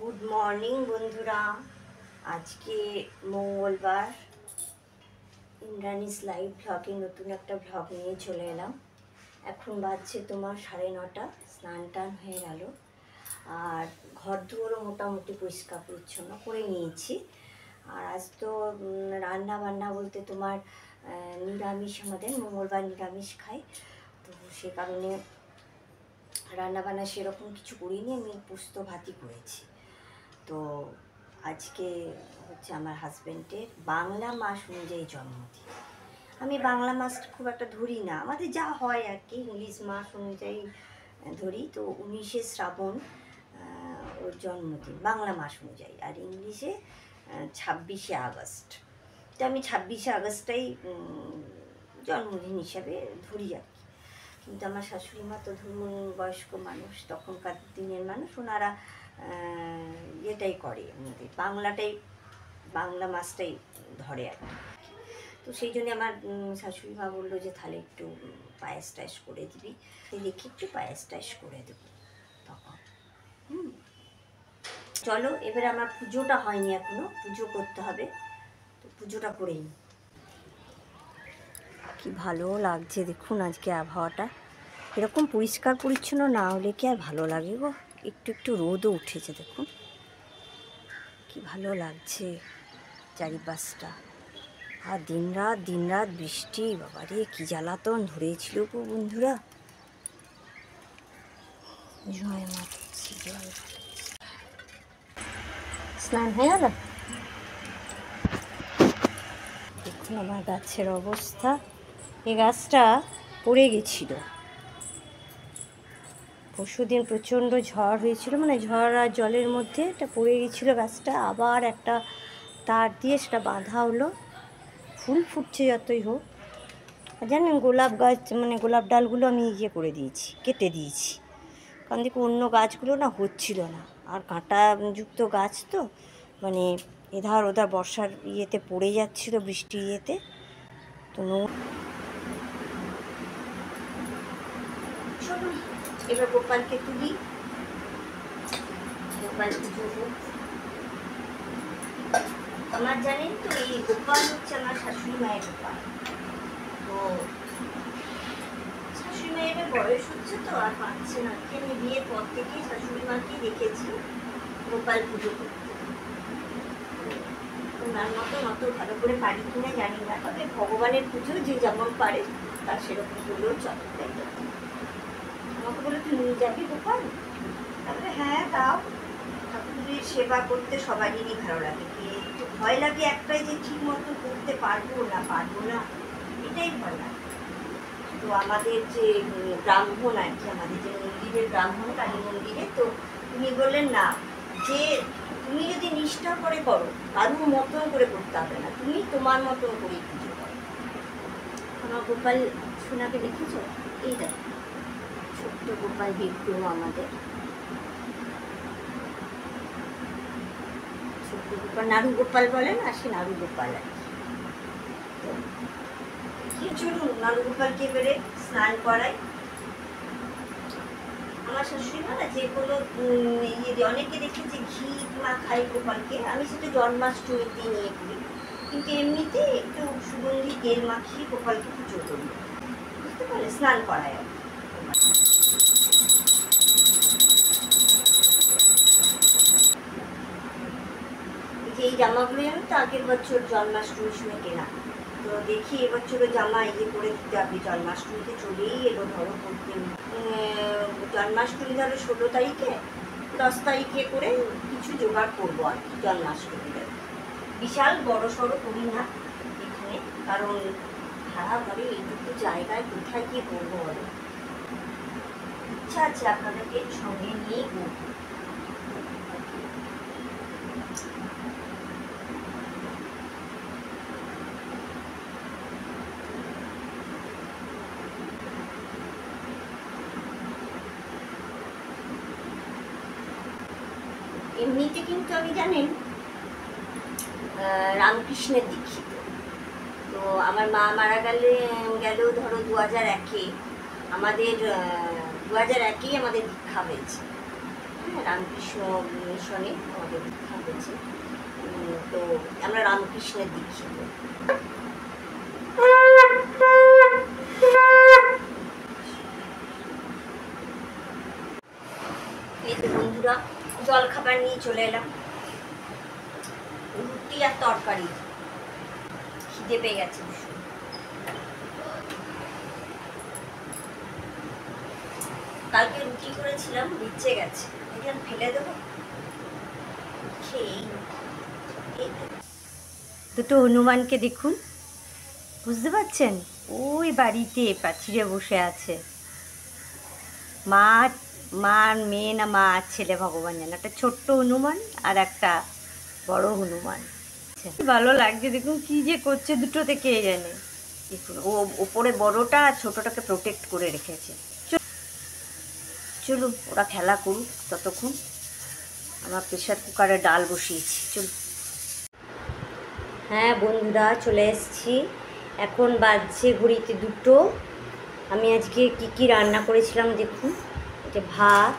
Good morning বন্ধুরা। আজকে মঙ্গলবার, ইন্দ্রাণীস লাইভ ব্লগে নতুন একটা ব্লগ নিয়ে চলে এলাম। এখন বাজছে তোমার 9:30। স্নান টান হয়ে গেল, আর ঘর দুয়ারও মোটামুটি পরিষ্কার পরিচ্ছন্ন করে নিয়েছি। আর আজ তো রান্না বান্না বলতে তোমার নিরামিষ, আমাদের মঙ্গলবার নিরামিষ খাই, তো সে কারণে রান্নাবান্না সেরকম কিছু করিনি। আমি পোস্ত ভাতই করেছি। তো আজকে হচ্ছে আমার হাজব্যান্ডের বাংলা মাস অনুযায়ী জন্মদিন। আমি বাংলা মাস খুব একটা ধরি না, আমাদের যা হয় আর কি, ইংলিশ মাস অনুযায়ী ধরি। তো 19শে শ্রাবণ ওর জন্মদিন বাংলা মাস অনুযায়ী, আর ইংলিশে 26শে আগস্ট। তো আমি 26শে আগস্টটাই জন্মদিন হিসাবে ধরি আর কি। কিন্তু আমার শাশুড়ি মা তো ধরুন বয়স্ক মানুষ, তখনকার দিনের মানুষ, ওনারা এটাই করে, আমাদের বাংলা মাসটাই ধরে আর কি। তো সেই জন্য আমার শাশুড়ি মা বললো যে তাহলে একটু পায়েস টায়েস করে দিবি, দেখি একটু পায়েস টায়েস করে দেবো তখন। চলো, এবারে আমার পুজোটা হয়নি এখনো, পুজো করতে হবে, তো পুজোটা করেই। কি ভালো লাগছে দেখুন আজকে আবহাওয়াটা, এরকম পরিষ্কার পরিচ্ছন্ন না হলে কি আর ভালো লাগে গো। একটু একটু রোদও উঠেছে, দেখুন কি ভালো লাগছে চারিপাশটা। আর দিনরাত বৃষ্টি, বাবারে কি জ্বালাতন ধরেছিল গো বন্ধুরা। জয় মাতা, জয়। স্নান হয়ে গেল, দেখুন আমার গাছের অবস্থা। এই গাছটা পড়ে গেছিল পরশুদিন, প্রচণ্ড ঝড় হয়েছিল, মানে ঝড় আর জলের মধ্যে এটা পড়ে গেছিলো গাছটা। আবার একটা তার দিয়ে সেটা বাঁধা হলো, ফুল ফুটছে যতই হোক। আর জানেন, গোলাপ গাছ মানে গোলাপ ডালগুলো আমি করে দিয়েছি, কেটে দিয়েছি, কারণ দেখো অন্য গাছগুলো না হচ্ছিল না। আর কাঁটাযুক্ত গাছ তো, মানে এধার ওধার বর্ষার ইয়েতে পড়ে যাচ্ছিলো, বৃষ্টির ইয়েতে। তো এবার গোপালকে তুলি, গোপাল পুজো হোক। আমার জানেন তো, এই গোপাল হচ্ছে আমার শাশুড়ি মায়ের গোপাল। তো শাশুড়ি মায়ের বয়স হচ্ছে তো আর পাচ্ছে না, আমি বিয়ের পর থেকেই শাশুড়ি মাকে দেখেছি গোপাল পুজো করতে। ওনার মতো অত ভালো করে পারি কিনা জানি না, তবে ভগবানের পুজো যে যেমন পারে তার সেরকম করলেও চলে, তাই তো। আমাকে বলে তুই নিয়ে যাবি গোপাল, তারপরে হ্যাঁ তাও ঠাকুরের সেবা করতে সবারই ভালো লাগে, একটু ভয় লাগে একটাই, যে ঠিক মতো করতে পারবো না, এটাই ভয় লাগে। তো আমাদের যে ব্রাহ্মণ আর কি, আমাদের যে মন্দিরের ব্রাহ্মণ, কালী মন্দিরে, তো উনি বললেন না, যে তুমি যদি নিষ্ঠা করে করো, কারুর মতন করে করতে হবে না, তুমি তোমার মতন করেই পুজো করো। আমার গোপাল সোনাকে দেখেছো, এই দেখো ছোট্ট গোপাল বিগ্রহ আমাদের, ছোট্ট গোপাল, নাড়ু গোপাল বলেন, আর সে নাড়ু গোপাল আর কি। চলুন নাড়ু গোপালকে এবারে স্নান করাই। আমার শাশুড়ি মা না যে কোনো অনেকে দেখেছি ঘি মাখায় গোপালকে, আমি সেটা জন্মাষ্টমীতে নিয়ে করি, কিন্তু এমনিতে একটু সুগন্ধি তেল মাখিয়ে গোপালকে পুজো করি, বুঝতে পারলে, স্নান করায়। এই জামাগুলো আমি তো আগের বছর জন্মাষ্টমীর সময় কেনা, তো দেখি এবছরও জামা করে দিতে হবে। জন্মাষ্টমীতে চলেই এলো, ধরো করতে জন্মাষ্টমী ধরো 16 তারিখে, 10 তারিখে করে কিছু জোগাড় করবো আর কি। জন্মাষ্টমীতে বিশাল বড় সড়ো করি না এখানে, কারণ ভাড়া ঘরে এইটুকু জায়গায় কোথায় গিয়ে করবো বলো। ইচ্ছা আছে আপনাদেরকে সঙ্গে নিয়ে করবো। এমনিতে কিন্তু আমি জানেন রামকৃষ্ণের দীক্ষিত। তো আমার মা মারা গেলেও ধরো 2001-এ আমাদের 2001-এই আমাদের দীক্ষা হয়েছে। রামকৃষ্ণ মিশনে আমাদের দীক্ষা হয়েছে। তো আমরা রামকৃষ্ণের দীক্ষিত। এই তো বন্ধুরা, জল খাবার নিয়ে চলে এলাম। রুটি আর তরকারি, খিদে পেয়ে গেছে ভীষণ। কালকে রুটি করেছিলাম, ভিজে গেছে, এখন ফেলে দেবো। দুটো হনুমানকে দেখুন, বুঝতে পারছেন? ওই বাড়িতে প্রাচীরে বসে আছে। মার মেয়ে না মা আর ছেলে ভগবান জানে। একটা ছোট্ট হনুমান আর একটা বড় হনুমান। ভালো লাগছে দেখুন, কি যে করছে দুটোতে কে জানে। দেখুন, ও ওপরে বড়টা আর ছোটটাকে প্রোটেক্ট করে রেখেছে। চলুন ওরা খেলা করুক ততক্ষণ। আমার প্রেশার কুকারে ডাল বসিয়েছি, চলুন। হ্যাঁ বন্ধুরা, চলে এসেছি। এখন বাজছে ঘড়িতে 2টো। আমি আজকে কি রান্না করেছিলাম দেখুন। এটা ভাত,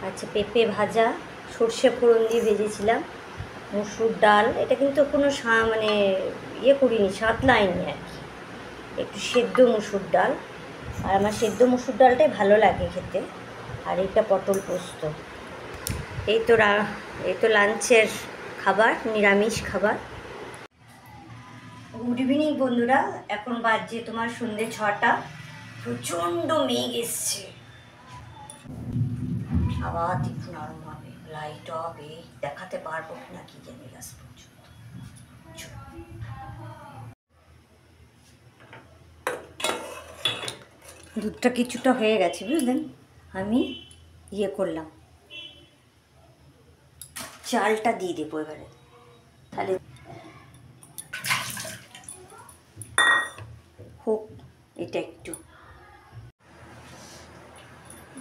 আচ্ছা পেঁপে ভাজা, সর্ষে ফোড়ন দিয়ে ভেজেছিলাম, মসুর ডাল। এটা কিন্তু কোনো মানে ইয়ে করিনি, সাঁতলাইনি আর কি, একটু সেদ্ধ মসুর ডাল। আর আমার সেদ্ধ মসুর ডালটাই ভালো লাগে খেতে। আর এটা পটল পোস্ত। এই তো লাঞ্চের খাবার, নিরামিষ খাবার। গুড ইভিনিং বন্ধুরা, এখন বাজছে তোমার সন্ধ্যে 6টা। প্রচণ্ড মেঘ এসছে, আবার দেখুন আরম্ভ হবে। লাইট হবে, দেখাতে পারবো কিনা কি জানি লাস্ট পর্যন্ত। দুধটা কিছুটা হয়ে গেছে বুঝলেন, আমি ইয়ে করলাম, চালটা দিয়ে দেবো এবারে, তাহলে হোক এটা একটু।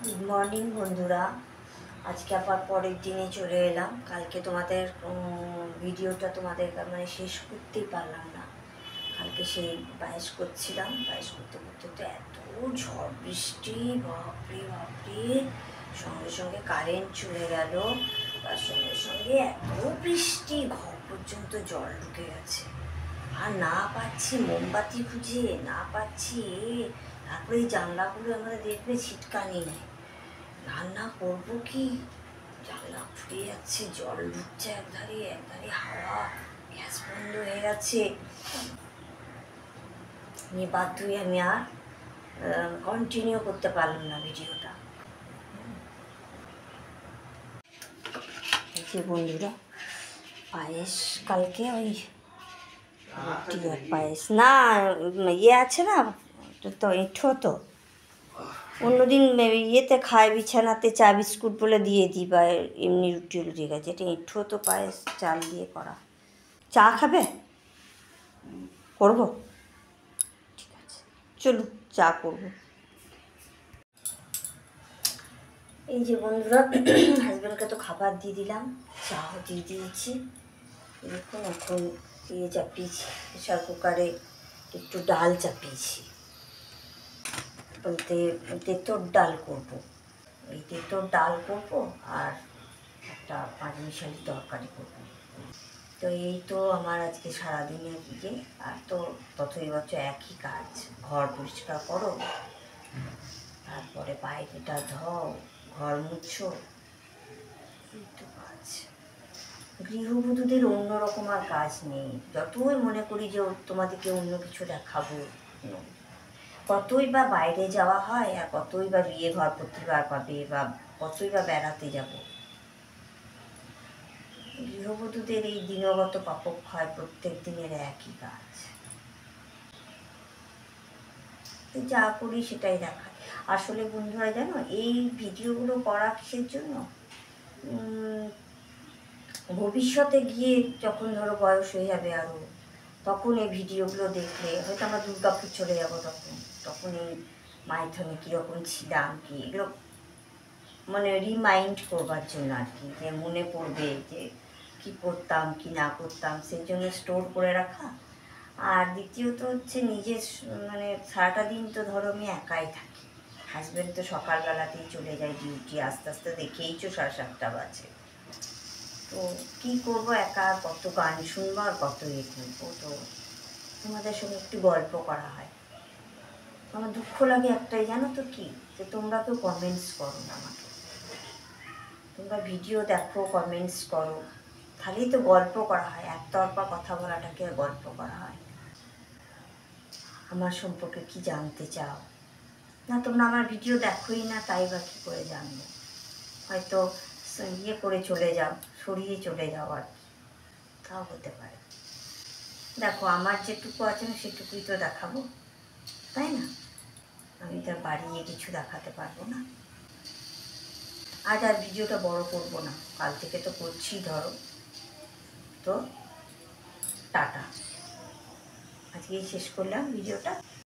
গুড মর্নিং বন্ধুরা, আজকে আবার পরের দিনে চলে এলাম। কালকে তোমাদের ভিডিওটা তোমাদের মানে শেষ করতেই পারলাম না। কালকে সেই পায়েস করছিলাম, পায়েস করতে করতে তো এত ঝড় বৃষ্টি, বাপরে বাপরে, সঙ্গে সঙ্গে কারেন্ট চলে গেল, তার সঙ্গে সঙ্গে এত বৃষ্টি, ঘর পর্যন্ত জল ঢুকে গেছে। আর না পাচ্ছি মোমবাতি খুঁজে, না পাচ্ছি। তারপরে এই জানলাগুলো আমরা দেখবে ছিটকানি নেই, রান্না করবো কি, জানলা ফুটে যাচ্ছে, জল ঢুকছে একধারে, একধারে হাওয়া, গ্যাস বন্ধ হয়ে গেছে। নিয়ে বাধ্য হয়ে আমি আর কন্টিনিউ করতে পারলাম না ভিডিওটা। যে বন্ধুরা, পায়েস কালকে ওই রুটি আর পায়েস না, ইয়ে আছে না তো, এঁঠো তো অন্যদিন ইয়েতে খায়, বিছানাতে চা বিস্কুট বলে দিয়ে দিই, বা এমনি রুটি ঠিক আছে। এটা এঁঠো তো পায়েস, চাল দিয়ে করা। চা খাবে? করবো, ঠিক আছে চলুন চা করবো। এই যে বন্ধুরা, হাজব্যান্ডকে তো খাবার দিয়ে দিলাম, চাও দিয়ে দিয়েছি। দেখুন এখন ইয়ে চাপিয়েছি, প্রেশার কুকারে একটু ডাল চাপিয়েছি, বলতে তেঁতোর ডাল করব। এই তেঁতোর ডাল করব আর একটা পাঁচমিশালি তরকারি করব। তো এই তো আমার আজকে সারাদিনের দিকে। আর তো ততই বছর একই কাজ, ঘর পরিষ্কার করো, তারপরে বাইরেটা ধোও, ঘর মুছো, এই তো কাজ। গৃহবধূদের অন্যরকম আর কাজ নেই। যতই মনে করি যে তোমাদেরকে অন্য কিছু দেখাবো, কতই বা বাইরে যাওয়া হয়, আর কতই বা বিয়ে ঘর প্রতিবার পাবে, বা কতই বা বেড়াতে যাব। গৃহবধূদের এই দিনগত পাপক্ষয়, প্রত্যেক দিনের একই কাজ। যা করি সেটাই দেখায়। আসলে বন্ধুরা জানো, এই ভিডিওগুলো করা কিসের জন্য, ভবিষ্যতে গিয়ে যখন ধরো বয়স হয়ে যাবে আরও, তখন এই ভিডিওগুলো দেখলে হয়তো আমরা দুর্গাপুর চলে যাবো, তখন এই মাইথনে কীরকম ছিলাম, কি এগুলো মানে রিমাইন্ড করবার জন্য আর কি, যে মনে পড়বে যে কী করতাম কি না করতাম, সেই জন্য স্টোর করে রাখা। আর দ্বিতীয়ত হচ্ছে নিজের মানে সারাটা দিন তো ধরো আমি একাই থাকি, হাজব্যান্ড তো সকালবেলাতেই চলে যায় ডিউটি, আস্তে আস্তে দেখেইছো 7:30 বাজে। তো কী করবো, একা কত গান শুনবো আর কত করবো। তো তোমাদের সঙ্গে একটু গল্প করা হয়। আমার দুঃখ লাগে একটাই, জানো তো কি, যে তোমরা কেউ কমেন্টস করো না আমাকে। তোমরা ভিডিও দেখো, কমেন্টস করো, খালি তো গল্প করা হয়, একতরফা কথা বলাটাকে গল্প করা হয়। আমার সম্পর্কে কি জানতে চাও না, তোমরা আমার ভিডিও দেখোই না, তাই বা কী করে জানবো। হয়তো ইয়ে করে চলে যাও, সরিয়ে চলে যাও, আর তাও হতে পারে। দেখো আমার যেটুকু আছে না সেটুকুই তো দেখাবো, তাই না? আমি তো বাড়িয়ে কিছু দেখাতে পারবো না। আজ আর ভিডিওটা বড় করবো না, কাল থেকে তো করছি ধরো। তো টাটা, আজকেই শেষ করলাম ভিডিওটা।